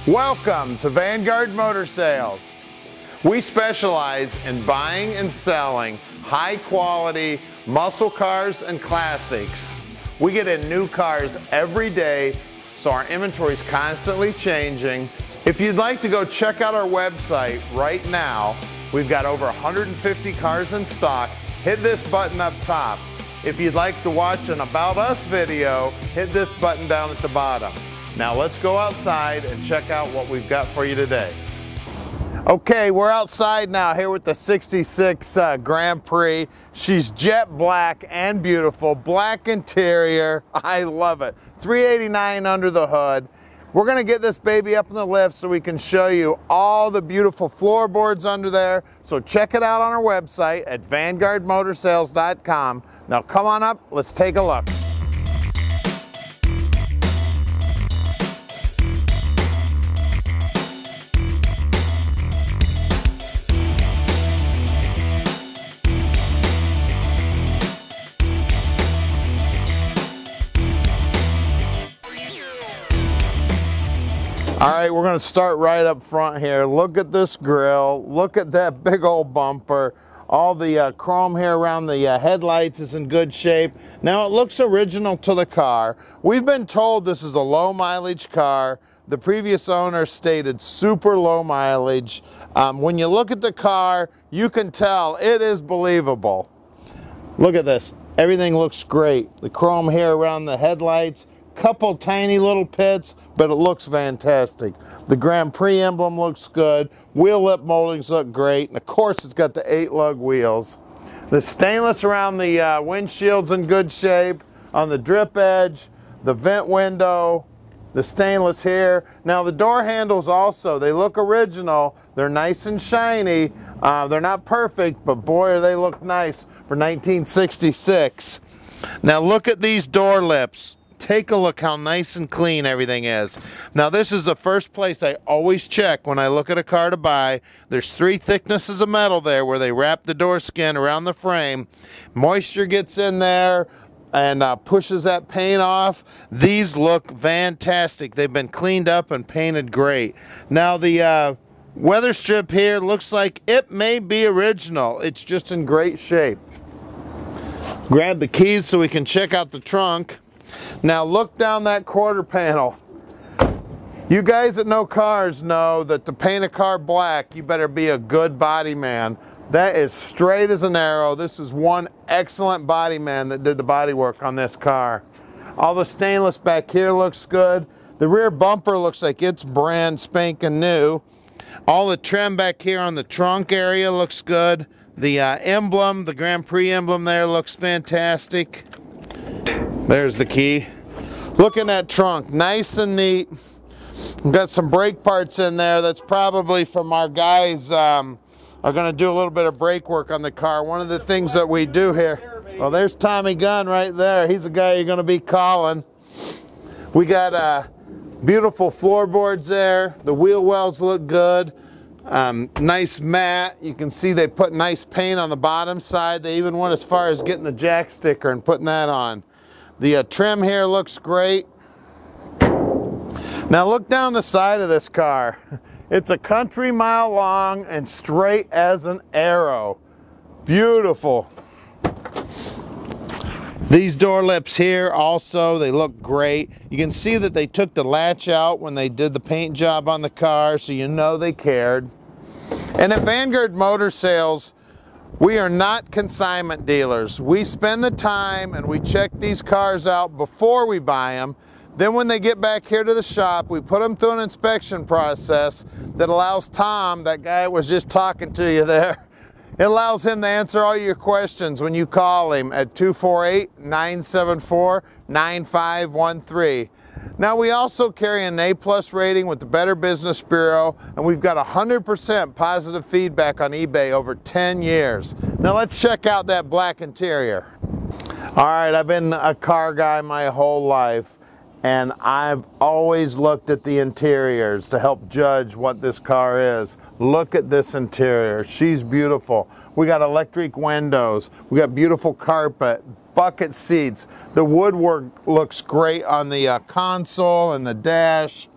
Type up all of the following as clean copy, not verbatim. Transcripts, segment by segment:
Welcome to Vanguard Motor Sales. We specialize in buying and selling high quality muscle cars and classics. We get in new cars every day, so our inventory is constantly changing. If you'd like to go check out our website right now, we've got over 150 cars in stock. Hit this button up top. If you'd like to watch an About Us video, hit this button down at the bottom. Now let's go outside and check out what we've got for you today. Okay, we're outside now here with the 66 Grand Prix. She's jet black and beautiful, black interior. I love it. $389 under the hood. We're gonna get this baby up in the lift so we can show you all the beautiful floorboards under there. So check it out on our website at vanguardmotorsales.com. Now come on up, let's take a look. All right, we're gonna start right up front here. Look at this grille. Look at that big old bumper. All the chrome here around the headlights is in good shape. Now it looks original to the car. We've been told this is a low mileage car. The previous owner stated super low mileage. When you look at the car, you can tell it is believable. Look at this, everything looks great. The chrome here around the headlights, couple tiny little pits, but it looks fantastic. The Grand Prix emblem looks good. Wheel lip moldings look great. And of course, it's got the 8-lug wheels. The stainless around the windshield's in good shape. On the drip edge, the vent window, the stainless here. Now the door handles also, they look original. They're nice and shiny. They're not perfect, but boy, they look nice for 1966. Now look at these door lips. Take a look how nice and clean everything is. Now this is the first place I always check when I look at a car to buy. There's 3 thicknesses of metal there where they wrap the door skin around the frame. Moisture gets in there and pushes that paint off. These look fantastic. They've been cleaned up and painted great. Now the weather strip here looks like it may be original. It's just in great shape. Grab the keys so we can check out the trunk. Now look down that quarter panel. You guys that know cars know that to paint a car black, you better be a good body man. That is straight as an arrow. This is one excellent body man that did the body work on this car. All the stainless back here looks good. The rear bumper looks like it's brand spanking new. All the trim back here on the trunk area looks good. The emblem, the Grand Prix emblem there looks fantastic. There's the key. Look in that trunk, nice and neat. We've got some brake parts in there. That's probably from our guys are gonna do a little bit of brake work on the car. One of the things that we do here, well, there's Tommy Gunn right there. He's the guy you're gonna be calling. We got beautiful floorboards there. The wheel wells look good. Nice mat. You can see they put nice paint on the bottom side. They even went as far as getting the jack sticker and putting that on. The trim here looks great. Now look down the side of this car. It's a country mile long and straight as an arrow. Beautiful. These door lips here also, they look great. You can see that they took the latch out when they did the paint job on the car, so you know they cared. And at Vanguard Motor Sales, we are not consignment dealers. We spend the time and we check these cars out before we buy them. Then when they get back here to the shop, we put them through an inspection process that allows Tom, that guy was just talking to you there, it allows him to answer all your questions when you call him at 248-974-9513. Now we also carry an A+ rating with the Better Business Bureau, and we've got 100% positive feedback on eBay over 10 years. Now let's check out that black interior. All right, I've been a car guy my whole life, and I've always looked at the interiors to help judge what this car is. Look at this interior, she's beautiful. We got electric windows, we got beautiful carpet, bucket seats. The woodwork looks great on the console and the dash.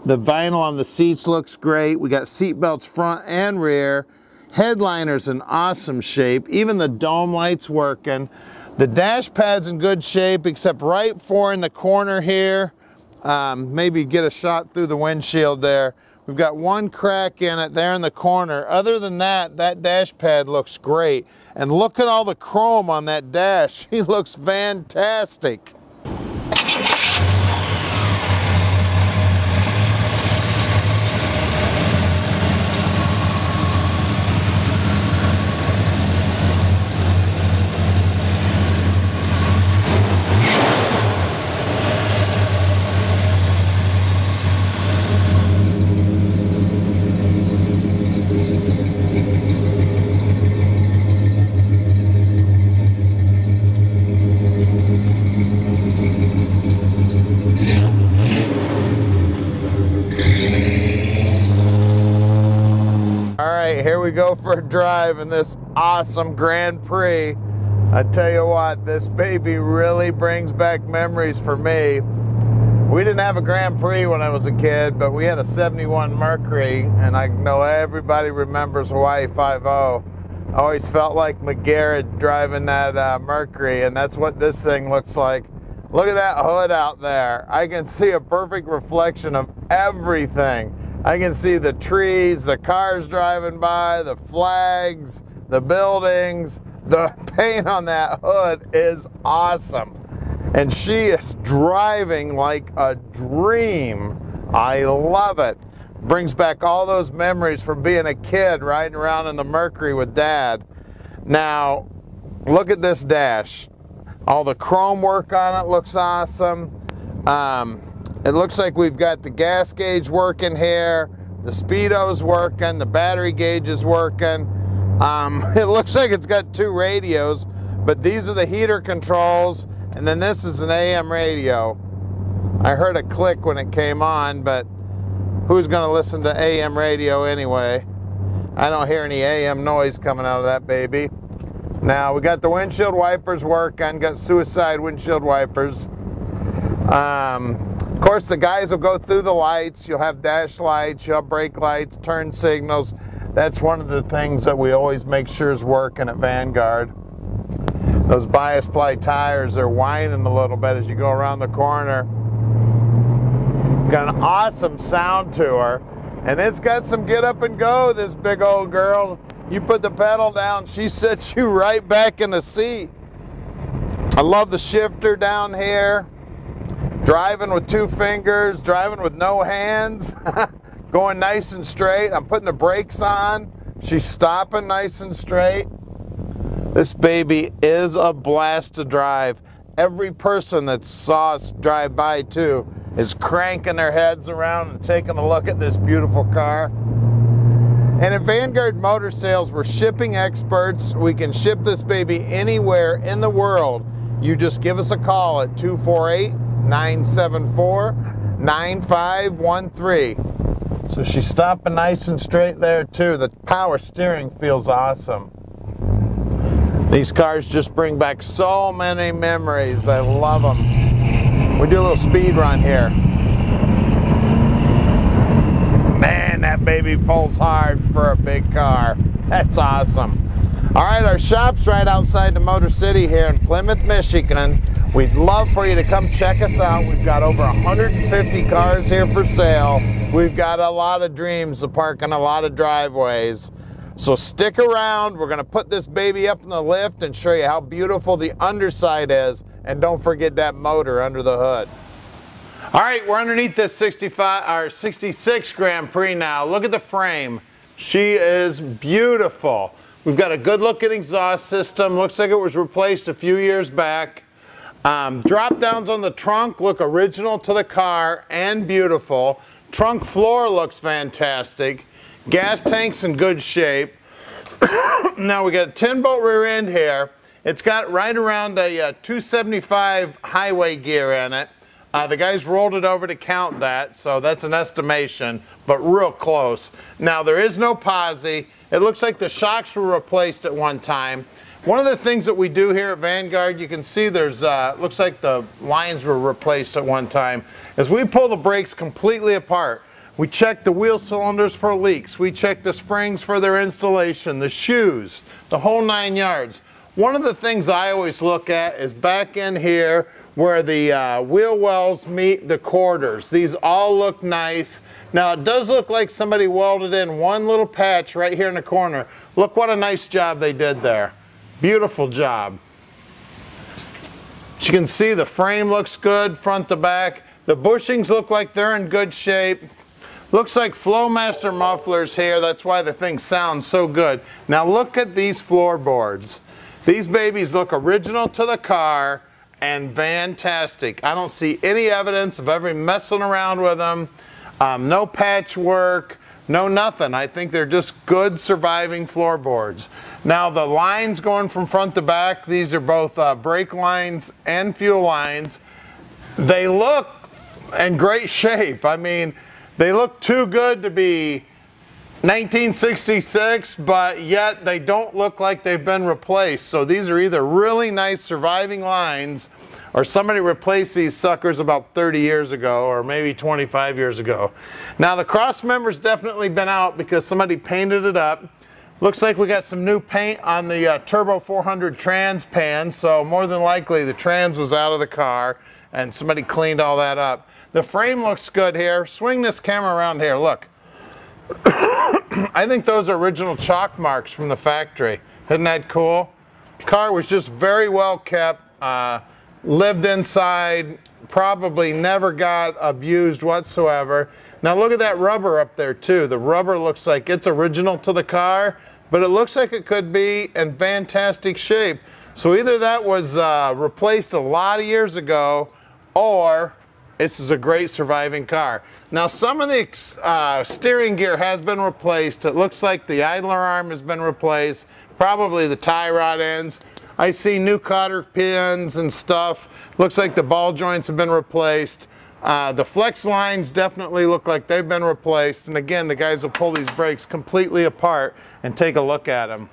The vinyl on the seats looks great. We got seat belts front and rear. Headliner's in awesome shape. Even the dome light's working. The dash pad's in good shape, except right for in the corner here. Maybe get a shot through the windshield there. We've got one crack in it there in the corner. Other than that, that dash pad looks great. And look at all the chrome on that dash. He looks fantastic. Here we go for a drive in this awesome Grand Prix. I tell you what, this baby really brings back memories for me. We didn't have a Grand Prix when I was a kid, but we had a 71 Mercury, and I know everybody remembers Hawaii 5.0. I always felt like McGarrett driving that Mercury, and that's what this thing looks like. Look at that hood out there. I can see a perfect reflection of everything. I can see the trees, the cars driving by, the flags, the buildings. The paint on that hood is awesome. And she is driving like a dream. I love it. Brings back all those memories from being a kid riding around in the Mercury with Dad. Now, look at this dash. All the chrome work on it looks awesome. It looks like we've got the gas gauge working here, the speedo's working, the battery gauge is working. It looks like it's got two radios, but these are the heater controls, and then this is an AM radio. I heard a click when it came on, but who's going to listen to AM radio anyway? I don't hear any AM noise coming out of that baby. Now we got the windshield wipers working, got suicide windshield wipers. Of course, the guys will go through the lights. You'll have dash lights, you'll have brake lights, turn signals. That's one of the things that we always make sure is working at Vanguard. Those bias ply tires are whining a little bit as you go around the corner. Got an awesome sound to her, and it's got some get up and go, this big old girl. You put the pedal down, she sets you right back in the seat. I love the shifter down here. Driving with two fingers, driving with no hands, going nice and straight. I'm putting the brakes on. She's stopping nice and straight. This baby is a blast to drive. Every person that saw us drive by too is cranking their heads around and taking a look at this beautiful car. And at Vanguard Motor Sales, we're shipping experts. We can ship this baby anywhere in the world. You just give us a call at 248-974-9513. So she's stopping nice and straight there too. The power steering feels awesome. These cars just bring back so many memories. I love them. We do a little speed run here. Man, that baby pulls hard for a big car. That's awesome. All right, our shop's right outside the Motor City here in Plymouth, Michigan. We'd love for you to come check us out. We've got over 150 cars here for sale. We've got a lot of dreams to park in a lot of driveways. So stick around. We're going to put this baby up in the lift and show you how beautiful the underside is. And don't forget that motor under the hood. All right, we're underneath this 66 Grand Prix now. Look at the frame. She is beautiful. We've got a good looking exhaust system. Looks like it was replaced a few years back. Drop downs on the trunk look original to the car and beautiful. Trunk floor looks fantastic. Gas tank's in good shape. Now we got a 10-bolt rear end here. It's got right around a 275 highway gear in it. The guys rolled it over to count that, so that's an estimation, but real close. Now there is no posi. It looks like the shocks were replaced at one time. One of the things that we do here at Vanguard, you can see there's, looks like the lines were replaced at one time, is we pull the brakes completely apart. We check the wheel cylinders for leaks. We check the springs for their installation, the shoes, the whole 9 yards. One of the things I always look at is back in here where the wheel wells meet the quarters. These all look nice. Now it does look like somebody welded in one little patch right here in the corner. Look what a nice job they did there. Beautiful job. As you can see, the frame looks good front to back. The bushings look like they're in good shape. Looks like Flowmaster mufflers here. That's why the thing sounds so good. Now look at these floorboards. These babies look original to the car and fantastic. I don't see any evidence of ever messing around with them. No patchwork, no nothing. I think they're just good surviving floorboards. Now the lines going from front to back, these are both brake lines and fuel lines. They look in great shape. I mean, they look too good to be 1966, but yet they don't look like they've been replaced. So these are either really nice surviving lines or somebody replaced these suckers about 30 years ago or maybe 25 years ago. Now the cross member's definitely been out because somebody painted it up. Looks like we got some new paint on the Turbo 400 trans pan, so more than likely the trans was out of the car and somebody cleaned all that up. The frame looks good here. Swing this camera around here, look. I think those are original chalk marks from the factory. Isn't that cool? Car was just very well kept, lived inside, probably never got abused whatsoever. Now look at that rubber up there too. The rubber looks like it's original to the car, but it looks like it could be in fantastic shape. So either that was replaced a lot of years ago, or this is a great surviving car. Now some of the steering gear has been replaced. It looks like the idler arm has been replaced, probably the tie rod ends. I see new cotter pins and stuff. Looks like the ball joints have been replaced. The flex lines definitely look like they've been replaced. And again, the guys will pull these brakes completely apart and take a look at them.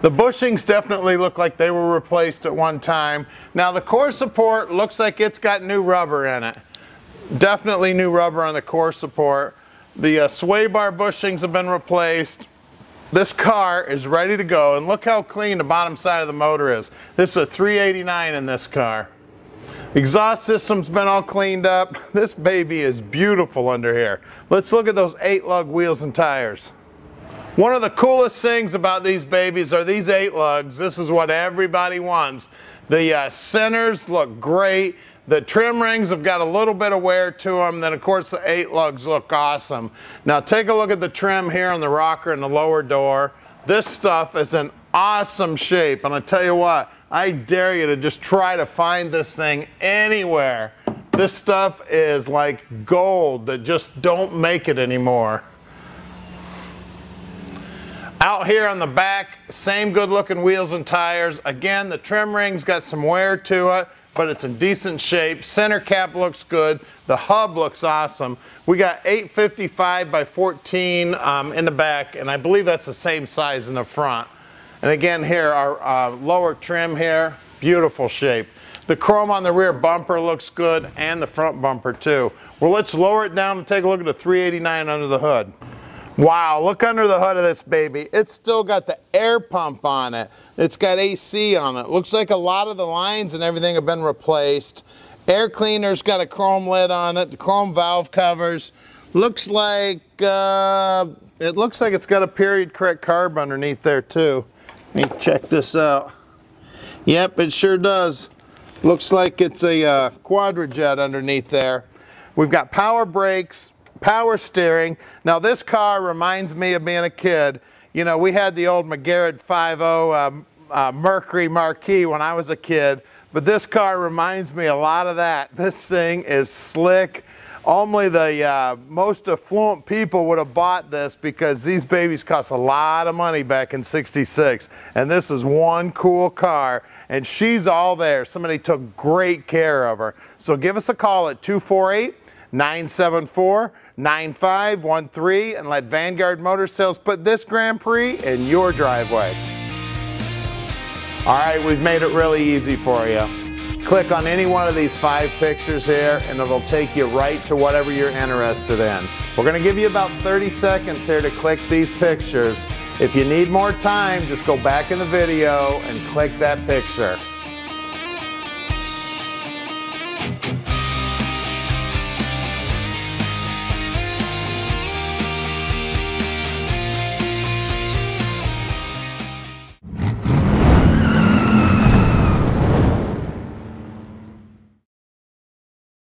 The bushings definitely look like they were replaced at one time. Now the core support looks like it's got new rubber in it. Definitely new rubber on the core support. The sway bar bushings have been replaced. This car is ready to go, and look how clean the bottom side of the motor is. This is a 389 in this car. Exhaust system's been all cleaned up. This baby is beautiful under here. Let's look at those 8-lug wheels and tires. One of the coolest things about these babies are these 8-lugs. This is what everybody wants. The centers look great. The trim rings have got a little bit of wear to them. Then of course the 8-lugs look awesome. Now take a look at the trim here on the rocker and the lower door. This stuff is in awesome shape. And I tell you what, I dare you to just try to find this thing anywhere. This stuff is like gold that just don't make it anymore. Out here on the back, same good looking wheels and tires. Again, the trim ring's got some wear to it, but it's in decent shape. Center cap looks good. The hub looks awesome. We got 855 by 14 in the back, and I believe that's the same size in the front. And again here, our lower trim here, beautiful shape. The chrome on the rear bumper looks good, and the front bumper too. Well, let's lower it down and take a look at the 389 under the hood. Wow, look under the hood of this baby. It's still got the air pump on it. It's got AC on it. Looks like a lot of the lines and everything have been replaced. Air cleaner's got a chrome lid on it. The chrome valve covers. Looks like it's got a period correct carb underneath there too. Let me check this out. Yep, it sure does. Looks like it's a quadrajet underneath there. We've got power brakes, power steering. Now this car reminds me of being a kid. You know, we had the old McGarrett 5.0 Mercury Marquis when I was a kid, but this car reminds me a lot of that. This thing is slick. Only the most affluent people would have bought this because these babies cost a lot of money back in '66. And this is one cool car, and she's all there. Somebody took great care of her. So give us a call at 248-974-9513 and let Vanguard Motor Sales put this Grand Prix in your driveway. All right, we've made it really easy for you. Click on any one of these 5 pictures here and it'll take you right to whatever you're interested in. We're going to give you about 30 seconds here to click these pictures. If you need more time, just go back in the video and click that picture.